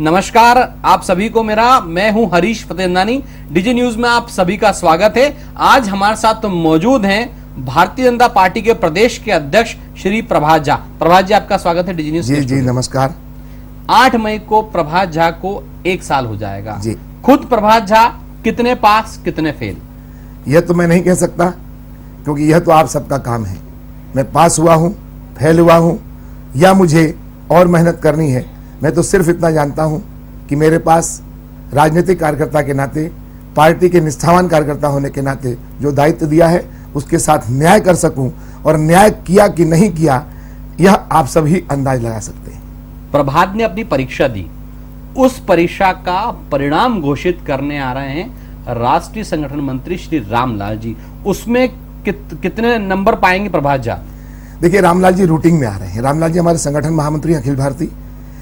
नमस्कार आप सभी को मैं हूं हरीश फतेंदानी। डीजी न्यूज में आप सभी का स्वागत है। आज हमारे साथ मौजूद हैं भारतीय जनता पार्टी के प्रदेश के अध्यक्ष श्री प्रभात झा। प्रभात जी, आपका स्वागत है डीजी न्यूज। जी नमस्कार। 8 मई को प्रभात झा को 1 साल हो जाएगा जी। खुद प्रभात झा कितने पास कितने फेल? यह तो मैं नहीं कह सकता, क्योंकि यह तो आप सबका काम है। मैं पास हुआ हूं, फेल हुआ हूं या मुझे और मेहनत करनी है, मैं तो सिर्फ इतना जानता हूं कि मेरे पास राजनीतिक कार्यकर्ता के नाते, पार्टी के निष्ठावान कार्यकर्ता होने के नाते जो दायित्व दिया है उसके साथ न्याय कर सकूं, और न्याय किया कि नहीं किया यह आप सभी अंदाज लगा सकते हैं। प्रभात ने अपनी परीक्षा दी, उस परीक्षा का परिणाम घोषित करने आ रहे हैं राष्ट्रीय संगठन मंत्री श्री रामलाल जी। उसमें कितने नंबर पाएंगे प्रभात झा? देखिए, रामलाल जी रूटिंग में आ रहे हैं। रामलाल जी हमारे संगठन महामंत्री अखिल भारतीय,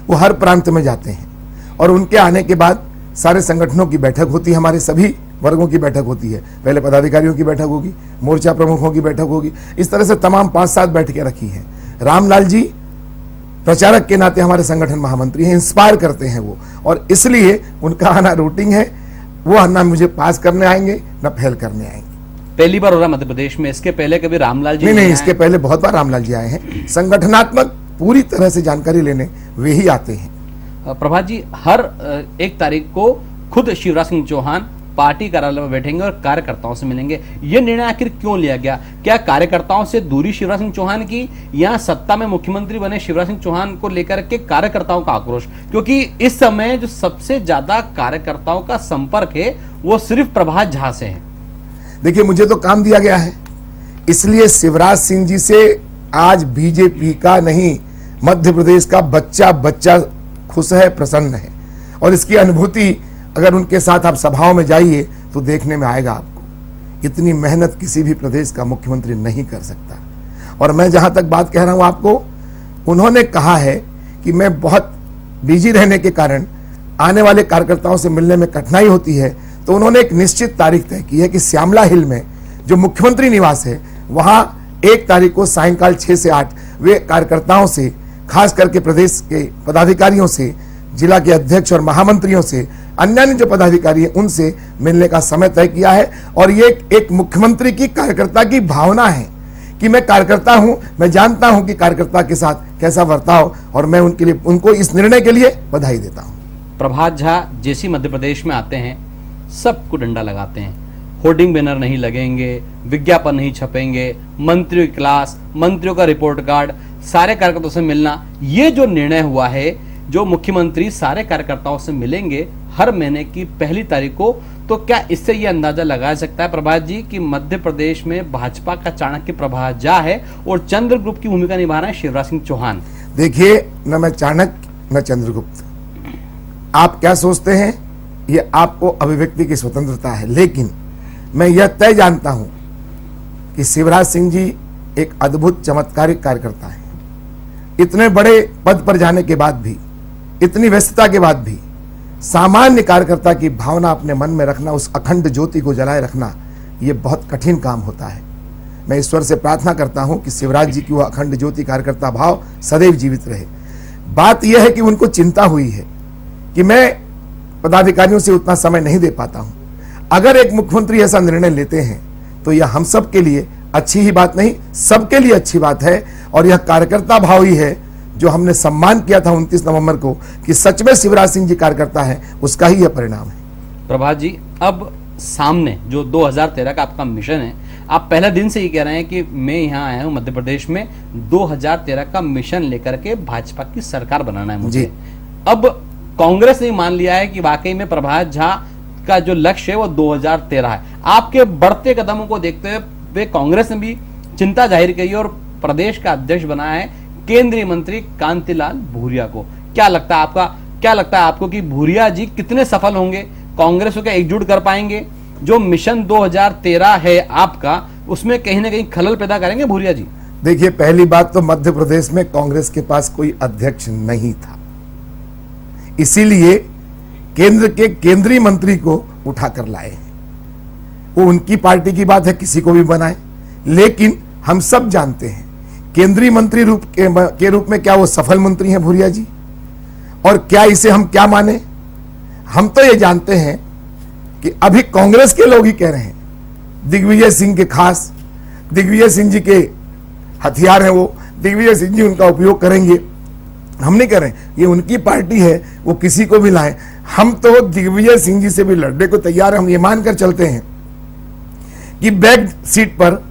वो हर प्रांत में जाते हैं और उनके आने के बाद सारे संगठनों की बैठक होती है, हमारे सभी वर्गों की बैठक होती है। पहले पदाधिकारियों की बैठक होगी, मोर्चा प्रमुखों की बैठक होगी, इस तरह से तमाम 5-7 बैठकें रखी हैं। रामलाल जी प्रचारक के नाते हमारे संगठन महामंत्री हैं, इंस्पायर करते हैं वो, और इसलिए उनका आना रूटिंग है। वो ना मुझे पास करने आएंगे ना फेल करने आएंगे। पहली बार हो रहा मध्य प्रदेश में, इसके पहले कभी रामलाल जी नहीं, इसके पहले बहुत बार रामलाल जी आए हैं। संगठनात्मक पूरी तरह से जानकारी लेने वे ही आते हैं। प्रभात जी, हर 1 तारीख को खुद शिवराज सिंह चौहान पार्टी कार्यालय में बैठेंगे और कार्यकर्ताओं से मिलेंगे। यह निर्णय आखिर क्यों लिया गया? क्या कार्यकर्ताओं से दूरी शिवराज सिंह चौहान की, या सत्ता में मुख्यमंत्री बने शिवराज सिंह चौहान को लेकर के कार्यकर्ताओं का आक्रोश? क्योंकि इस समय जो सबसे ज्यादा कार्यकर्ताओं का संपर्क है वो सिर्फ प्रभात झा से है। देखिए, मुझे तो काम दिया गया है, इसलिए शिवराज सिंह जी से आज बीजेपी का नहीं, मध्य प्रदेश का बच्चा बच्चा खुश है, प्रसन्न है। और इसकी अनुभूति अगर उनके साथ आप सभाओं में जाइए तो देखने में आएगा आपको। इतनी मेहनत किसी भी प्रदेश का मुख्यमंत्री नहीं कर सकता। और मैं जहां तक बात कह रहा हूं आपको, उन्होंने कहा है कि मैं बहुत बिजी रहने के कारण आने वाले कार्यकर्ताओं से मिलने में कठिनाई होती है, तो उन्होंने एक निश्चित तारीख तय की है कि श्यामला हिल में जो मुख्यमंत्री निवास है वहां 1 तारीख को सायंकाल 6 से 8 वे कार्यकर्ताओं से, खास करके प्रदेश के पदाधिकारियों से, जिला के अध्यक्ष और महामंत्रियों से, अन्य जो पदाधिकारी हैं उनसे मिलने का समय तय किया है। और ये एक मुख्यमंत्री की कार्यकर्ता की भावना है कि मैं कार्यकर्ता हूं, मैं जानता हूं कि कार्यकर्ता के साथ कैसा बर्ताव, और मैं उनको इस निर्णय के लिए बधाई देता हूं। प्रभात झा जैसी मध्य प्रदेश में आते हैं सबको डंडा लगाते हैं। होर्डिंग बैनर नहीं लगेंगे, विज्ञापन नहीं छपेंगे, मंत्रियों की क्लास, मंत्रियों का रिपोर्ट कार्ड, सारे कार्यकर्ताओं से मिलना, ये जो निर्णय हुआ है, जो मुख्यमंत्री सारे कार्यकर्ताओं से मिलेंगे हर महीने की 1 तारीख को, तो क्या इससे यह अंदाजा लगाया सकता है प्रभात जी कि मध्य प्रदेश में भाजपा का चाणक्य प्रभात झा है और चंद्रगुप्त की भूमिका निभा रहे हैं शिवराज सिंह चौहान? देखिए, न मैं चाणक्य न चंद्रगुप्त, आप क्या सोचते हैं ये आपको अभिव्यक्ति की स्वतंत्रता है, लेकिन मैं यह तय जानता हूं कि शिवराज सिंह जी एक अद्भुत चमत्कारिक कार्यकर्ता हैं। इतने बड़े पद पर जाने के बाद भी, इतनी व्यस्तता के बाद भी, सामान्य कार्यकर्ता की भावना अपने मन में रखना, उस अखंड ज्योति को जलाए रखना, यह बहुत कठिन काम होता है। मैं ईश्वर से प्रार्थना करता हूं कि शिवराज जी की वह अखंड ज्योति कार्यकर्ता भाव सदैव जीवित रहे। बात यह है कि उनको चिंता हुई है कि मैं पदाधिकारियों से उतना समय नहीं दे पाता हूं। अगर एक मुख्यमंत्री ऐसा निर्णय लेते हैं तो यह हम सब के लिए अच्छी ही बात नहीं, सबके लिए अच्छी बात है। और यह कार्यकर्ता भाव ही है जो हमने सम्मान किया था 29 नवंबर को कि सच में शिवराज सिंह जी कार्यकर्ता है, उसका ही यह परिणाम है। प्रभात जी, अब सामने जो 2013 का आपका मिशन है, आप पहले दिन से ही कह रहे हैं कि मैं यहाँ आया हूँ मध्य प्रदेश में 2013 का मिशन लेकर के भाजपा की सरकार बनाना है मुझे। अब कांग्रेस ने मान लिया है कि वाकई में प्रभात झा का जो लक्ष्य है वो 2013 है। आपके बढ़ते कदमों को देखते हुए कांग्रेस ने भी चिंता जाहिर की और प्रदेश का अध्यक्ष बनाया है केंद्रीय मंत्री कांतिलाल भूरिया को। क्या लगता है आपको कि भूरिया जी कितने सफल होंगे? कांग्रेस को क्या एकजुट कर पाएंगे? जो मिशन 2013 है आपका, उसमें कहीं ना कहीं खलल पैदा करेंगे भूरिया जी? देखिए, पहली बात तो मध्य प्रदेश में कांग्रेस के पास कोई अध्यक्ष नहीं था, इसीलिए केंद्र के केंद्रीय मंत्री को उठाकर लाए। वो उनकी पार्टी की बात है, किसी को भी बनाए, लेकिन हम सब जानते हैं केंद्रीय मंत्री के रूप में क्या वो सफल मंत्री हैं भूरिया जी? और क्या इसे हम क्या माने? हम तो ये जानते हैं कि अभी कांग्रेस के लोग ही कह रहे हैं, दिग्विजय सिंह के खास, दिग्विजय सिंह जी के हथियार हैं वो, दिग्विजय सिंह जी उनका उपयोग करेंगे। हम नहीं कर रहे, ये उनकी पार्टी है, वो किसी को भी लाए। हम तो दिग्विजय सिंह जी से भी लड़ने को तैयार है। हम ये मानकर चलते हैं कि बैक सीट पर,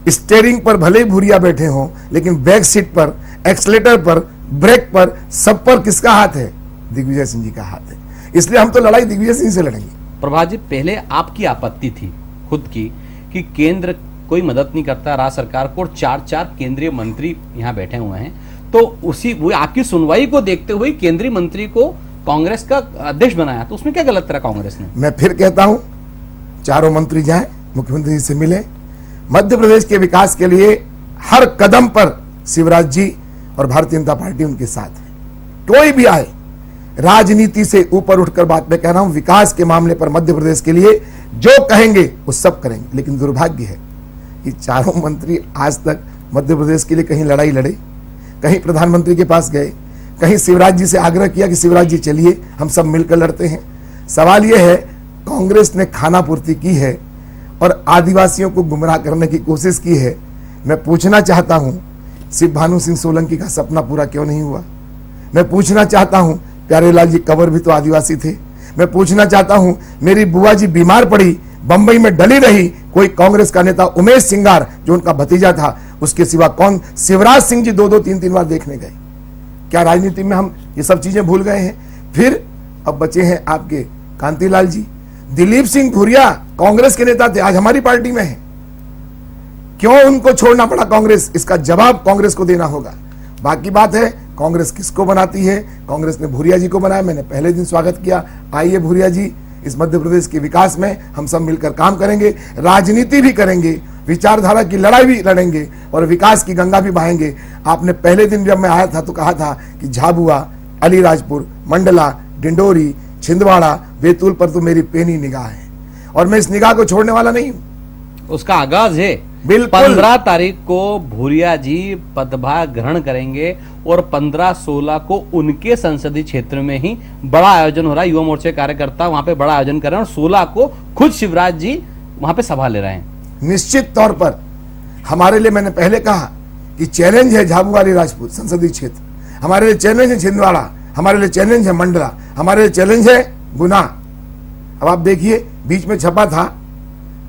स्टीयरिंग पर भले ही भूरिया बैठे हों, लेकिन बैक सीट पर, एक्सलेटर पर, ब्रेक पर, सब पर किसका हाथ है? दिग्विजय सिंह जी का हाथ है। इसलिए हम तो लड़ाई दिग्विजय सिंह से लड़ेंगे। प्रभात जी, पहले आपकी आपत्ति थी खुद की कि केंद्र कोई मदद नहीं करता राज्य सरकार को, और 4 केंद्रीय मंत्री यहाँ बैठे हुए हैं, तो उसी वो आपकी सुनवाई को देखते हुए केंद्रीय मंत्री को कांग्रेस का अध्यक्ष बनाया, तो उसमें क्या गलत करा कांग्रेस ने? मैं फिर कहता हूं, चारों मंत्री जाएं, मुख्यमंत्री जी से मिले। मध्य प्रदेश के विकास के लिए हर कदम पर शिवराज जी और भारतीय जनता पार्टी उनके साथ है। कोई भी आए, राजनीति से ऊपर उठकर बात मैं कह रहा हूं, विकास के मामले पर मध्य प्रदेश के लिए जो कहेंगे वो सब करेंगे। लेकिन दुर्भाग्य है कि चारों मंत्री आज तक मध्य प्रदेश के लिए कहीं लड़ाई लड़े, कहीं प्रधानमंत्री के पास गए, कहीं शिवराज जी से आग्रह किया कि शिवराज जी चलिए हम सब मिलकर लड़ते हैं। सवाल यह है, कांग्रेस ने खानापूर्ति की है और आदिवासियों को गुमराह करने की कोशिश की है। मैं पूछना चाहता हूं, शिव भानु सिंह सोलंकी का सपना पूरा क्यों नहीं हुआ? मैं पूछना चाहता हूं, प्यारेलाल जी कंवर भी तो आदिवासी थे। मैं पूछना चाहता हूं, मेरी बुआ जी बीमार पड़ी, बंबई में डली रही, कोई कांग्रेस का नेता उमेश सिंगार जो उनका भतीजा था, उसके सिवा कौन? शिवराज सिंह जी 2-2, 3-3 बार देखने गए। क्या राजनीति में हम ये सब चीजें भूल गए हैं? फिर अब बचे हैं आपके कांतिलाल जी। दिलीप सिंह भूरिया कांग्रेस के नेता थे, आज हमारी पार्टी में है। क्यों उनको छोड़ना पड़ा कांग्रेस? इसका जवाब कांग्रेस को देना होगा। बाकी बात है, कांग्रेस किसको बनाती है? कांग्रेस ने भूरिया जी को बनाया। मैंने पहले दिन स्वागत किया, आइए भूरिया जी, इस मध्य प्रदेश के विकास में हम सब मिलकर काम करेंगे, राजनीति भी करेंगे, विचारधारा की लड़ाई भी लड़ेंगे और विकास की गंगा भी बहाएंगे। आपने पहले दिन जब मैं आया था तो कहा था कि झाबुआ, अलीराजपुर, मंडला, डिंडोरी, छिंदवाड़ा, बैतूल पर तो मेरी पेनी निगाह है और मैं इस निगाह को छोड़ने वाला नहीं हूं। उसका आगाज है। बिल्कुल। 15 तारीख को भूरिया जी पदभार ग्रहण करेंगे और 15-16 को उनके संसदीय क्षेत्र में ही बड़ा आयोजन हो रहा है। युवा मोर्चे कार्यकर्ता वहां पे बड़ा आयोजन कर रहे हैं और 16 को खुद शिवराज जी वहां पे सभा ले रहे हैं। निश्चित तौर पर हमारे लिए, मैंने पहले कहा कि चैलेंज है झाबुआ अलीराजपुर संसदीय क्षेत्र, हमारे लिए चैलेंज है छिंदवाड़ा, हमारे लिए चैलेंज है मंडला, हमारे लिए चैलेंज है गुना। अब आप देखिए, बीच में छपा था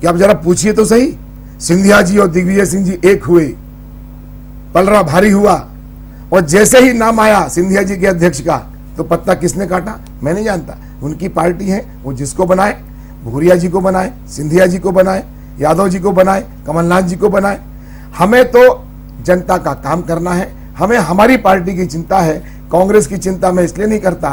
कि आप जरा पूछिए तो सही, सिंधिया जी और दिग्विजय सिंह जी एक हुए, पलड़ा भारी हुआ, और जैसे ही नाम आया सिंधिया जी के अध्यक्ष का तो पत्ता किसने काटा? मैं नहीं जानता। उनकी पार्टी है, वो जिसको बनाए, भूरिया जी को बनाए, सिंधिया जी को बनाए, यादव जी को बनाए, कमलनाथ जी को बनाए। हमें तो जनता का काम करना है, हमें हमारी पार्टी की चिंता है। कांग्रेस की चिंता मैं इसलिए नहीं करता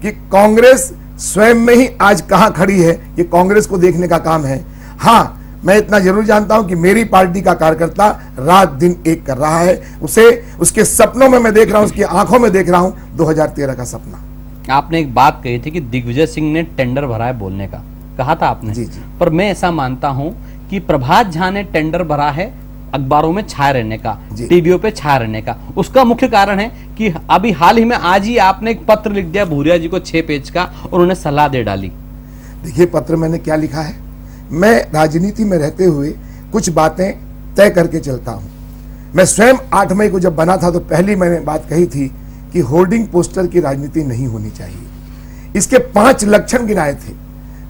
कि कांग्रेस स्वयं में ही आज कहां खड़ी है, ये कांग्रेस को देखने का काम है। हाँ, मैं इतना जरूर जानता हूं कि मेरी पार्टी का कार्यकर्ता रात दिन एक कर रहा है, उसे उसके सपनों में मैं देख रहा हूं, उसकी आंखों में देख रहा हूं 2013 का सपना। आपने एक बात कही थी कि दिग्विजय सिंह ने टेंडर भरा है, बोलने का कहा था आपने। जी जी। पर मैं ऐसा मानता हूं कि प्रभात झा ने टेंडर भरा है अखबारों में छाए रहने का, टीवीओ पे छाए रहने का। उसका मुख्य कारण है कि अभी हाल ही में आज ही आपने एक पत्र लिख दिया भूरिया जी को 6 पेज का और उन्हें सलाह दे डाली। देखिए पत्र मैंने क्या लिखा है, मैं राजनीति में रहते हुए कुछ बातें तय करके चलता हूं। मैं स्वयं 8 मई को जब बना था तो पहली मैंने बात कही थी कि होर्डिंग पोस्टर की राजनीति नहीं होनी चाहिए। इसके 5 लक्षण गिनाए थे।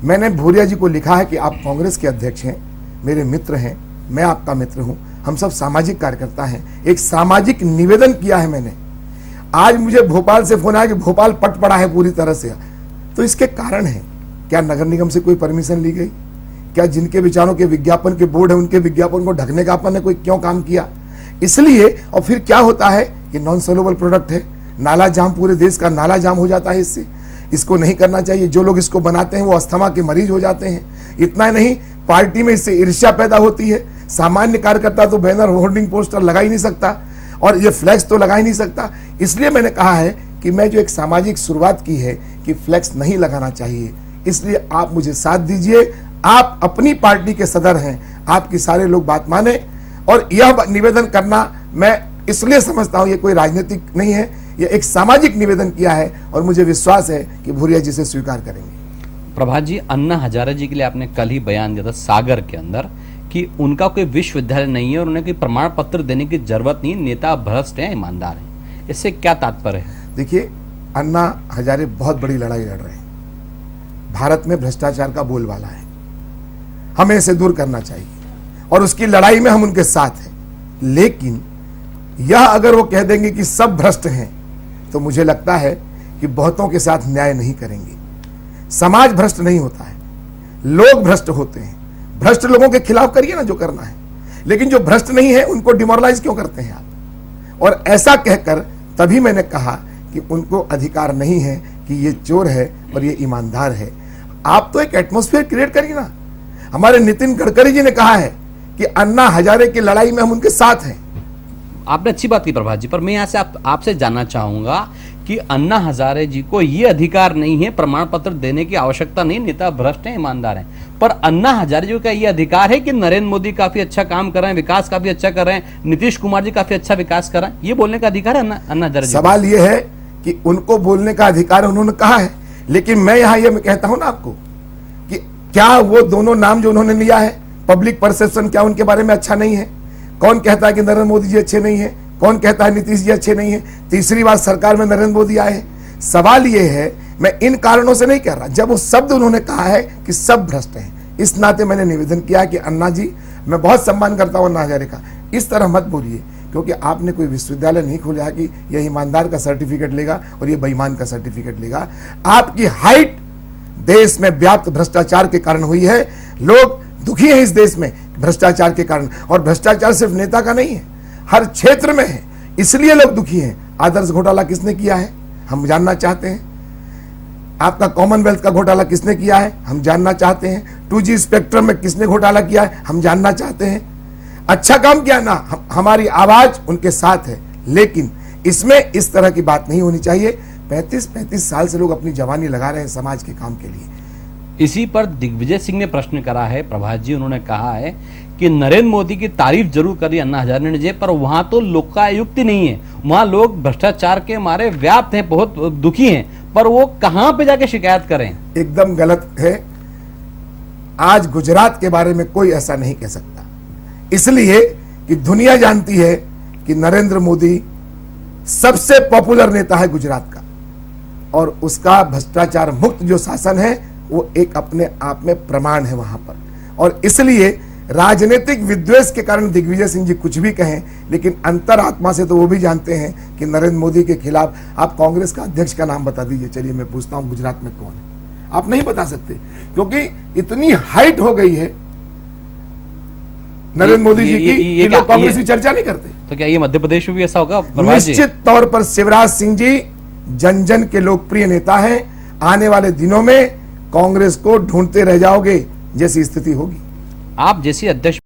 मैंने भूरिया जी को लिखा है कि आप कांग्रेस के अध्यक्ष हैं, मेरे मित्र हैं, मैं आपका मित्र हूं, हम सब सामाजिक कार्यकर्ता हैं। एक सामाजिक निवेदन किया है मैंने। आज मुझे भोपाल से फोन आया कि भोपाल पट पड़ा है पूरी तरह से, तो इसके कारण है, क्या नगर निगम से कोई परमिशन ली गई? क्या जिनके विचारों के विज्ञापन के बोर्ड है उनके विज्ञापन को ढकने का अपन ने कोई क्यों काम किया? इसलिए, और फिर क्या होता है, ये नॉन सोल्युबल प्रोडक्ट है, नाला जाम, पूरे देश का नाला जाम हो जाता है इससे। इसको नहीं करना चाहिए। जो लोग इसको बनाते हैं वो अस्थमा के मरीज हो जाते हैं। इतना नहीं, पार्टी में इससे ईर्ष्या पैदा होती है। सामान्य कार्यकर्ता तो बैनर, होर्डिंग पोस्टर लगा ही नहीं सकता और ये फ्लैक्स तो लगा ही नहीं सकता। इसलिए मैंने कहा है कि मैं जो एक सामाजिक शुरुआत की है कि फ्लैक्स नहीं लगाना चाहिए। इसलिए आप मुझे साथ दीजिए, आप अपनी पार्टी के सदर हैं, आपकी सारे लोग बात माने और यह निवेदन करना मैं इसलिए समझता हूं ये कोई राजनीतिक नहीं है, ये एक सामाजिक निवेदन किया है और मुझे विश्वास है कि भूरिया जी से स्वीकार करेंगे। प्रभात जी, अन्ना हजारे जी के लिए आपने कल ही बयान दिया था सागर के अंदर कि उनका कोई विश्वविद्यालय नहीं है और उन्हें कोई प्रमाण पत्र देने की जरूरत नहीं, नेता भ्रष्ट हैं, ईमानदार हैं। इससे क्या तात्पर्य है? देखिए, अन्ना हजारे बहुत बड़ी लड़ाई लड़ रहे हैं। भारत में भ्रष्टाचार का बोलबाला है, हमें इसे दूर करना चाहिए और उसकी लड़ाई में हम उनके साथ हैं। लेकिन यह अगर वो कह देंगे कि सब भ्रष्ट हैं तो मुझे लगता है कि बहुतों के साथ न्याय नहीं करेंगे। समाज भ्रष्ट नहीं होता है, लोग भ्रष्ट होते हैं। भ्रष्ट लोगों के खिलाफ करिए ना जो करना है, लेकिन जो भ्रष्ट नहीं है उनको डिमोरलाइज क्यों करते हैं आप? और ऐसा कहकर तभी मैंने कहा कि उनको अधिकार नहीं है कि ये चोर है और ये ईमानदार है। आप तो एक एटमॉस्फेयर क्रिएट करिए ना। हमारे नितिन गडकरी जी ने कहा है कि अन्ना हजारे की लड़ाई में हम उनके साथ हैं। आपने अच्छी बात की प्रभात जी, पर मैं यहाँ से आपसे जानना चाहूंगा कि अन्ना हजारे जी को ये अधिकार नहीं है, प्रमाण पत्र देने की आवश्यकता नहीं, नेता भ्रष्ट हैं, ईमानदार हैं, पर अन्ना हजारे जी का ये अधिकार है कि नरेंद्र मोदी काफी अच्छा काम कर रहे हैं, विकास काफी अच्छा कर रहे हैं, नीतीश कुमार जी काफी अच्छा विकास कर रहे हैं, ये बोलने का अधिकार है अन्ना हजारे जी? सवाल ये है कि उनको बोलने का अधिकार उन्होंने कहा है, लेकिन मैं यहाँ ये कहता हूं ना आपको कि क्या वो दोनों नाम जो उन्होंने लिया है, पब्लिक परसेप्शन क्या उनके बारे में अच्छा नहीं है? कौन कहता है कि नरेंद्र मोदी जी अच्छे नहीं है? कौन कहता है नीतीश जी अच्छे नहीं है? तीसरी बार सरकार में नरेंद्र मोदी आए हैं। सवाल यह है, मैं इन कारणों से नहीं कह रहा, जब वो शब्द उन्होंने कहा है कि सब भ्रष्ट हैं, इस नाते मैंने निवेदन किया कि अन्ना जी, मैं बहुत सम्मान करता हूं अन्ना हजारे का, इस तरह मत बोलिए, क्योंकि आपने कोई विश्वविद्यालय नहीं खोला है कि यह ईमानदार का सर्टिफिकेट लेगा और यह बेईमान का सर्टिफिकेट लेगा। आपकी हाइट देश में व्याप्त भ्रष्टाचार के कारण हुई है। लोग दुखी हैं इस देश में भ्रष्टाचार के कारण, और भ्रष्टाचार सिर्फ नेता का नहीं है, हर क्षेत्र में है, इसलिए लोग दुखी हैं। आदर्श घोटाला किसने किया है, हम जानना चाहते हैं। आपका कॉमनवेल्थ का घोटाला किसने किया है, हम जानना चाहते हैं। 2G स्पेक्ट्रम में किसने घोटाला किया है, हम जानना चाहते हैं। अच्छा काम किया ना, हमारी आवाज उनके साथ है, लेकिन इसमें इस तरह की बात नहीं होनी चाहिए। 35 साल से लोग अपनी जवानी लगा रहे हैं समाज के काम के लिए। इसी पर दिग्विजय सिंह ने प्रश्न करा है प्रभात जी, उन्होंने कहा है कि नरेंद्र मोदी की तारीफ जरूर करी अन्ना हजारे ने, पर वहां तो लोकायुक्त नहीं है, वहां लोग भ्रष्टाचार के मारे व्याप्त हैं, बहुत दुखी हैं, पर वो कहां पे जाके शिकायत करें? एकदम गलत है। आज गुजरात के बारे में कोई ऐसा नहीं कह सकता, इसलिए कि दुनिया जानती है कि नरेंद्र मोदी सबसे पॉपुलर नेता है गुजरात का, और उसका भ्रष्टाचार मुक्त जो शासन है वो एक अपने आप में प्रमाण है वहां पर। और इसलिए राजनीतिक विद्वेष के कारण दिग्विजय सिंह जी कुछ भी कहें, लेकिन अंतरात्मा से तो वो भी जानते हैं कि नरेंद्र मोदी के खिलाफ। आप कांग्रेस का अध्यक्ष का नाम बता दीजिए, चलिए मैं पूछता हूं गुजरात में कौन है? आप नहीं बता सकते, क्योंकि इतनी हाइट हो गई है नरेंद्र मोदी जी की, लोग कांग्रेस की चर्चा नहीं करते। तो क्या ये मध्य प्रदेश में भी ऐसा होगा? निश्चित तौर पर शिवराज सिंह जी जन जन के लोकप्रिय नेता हैं। आने वाले दिनों में कांग्रेस को ढूंढते रह जाओगे जैसी स्थिति होगी। आप जैसी अध्यक्ष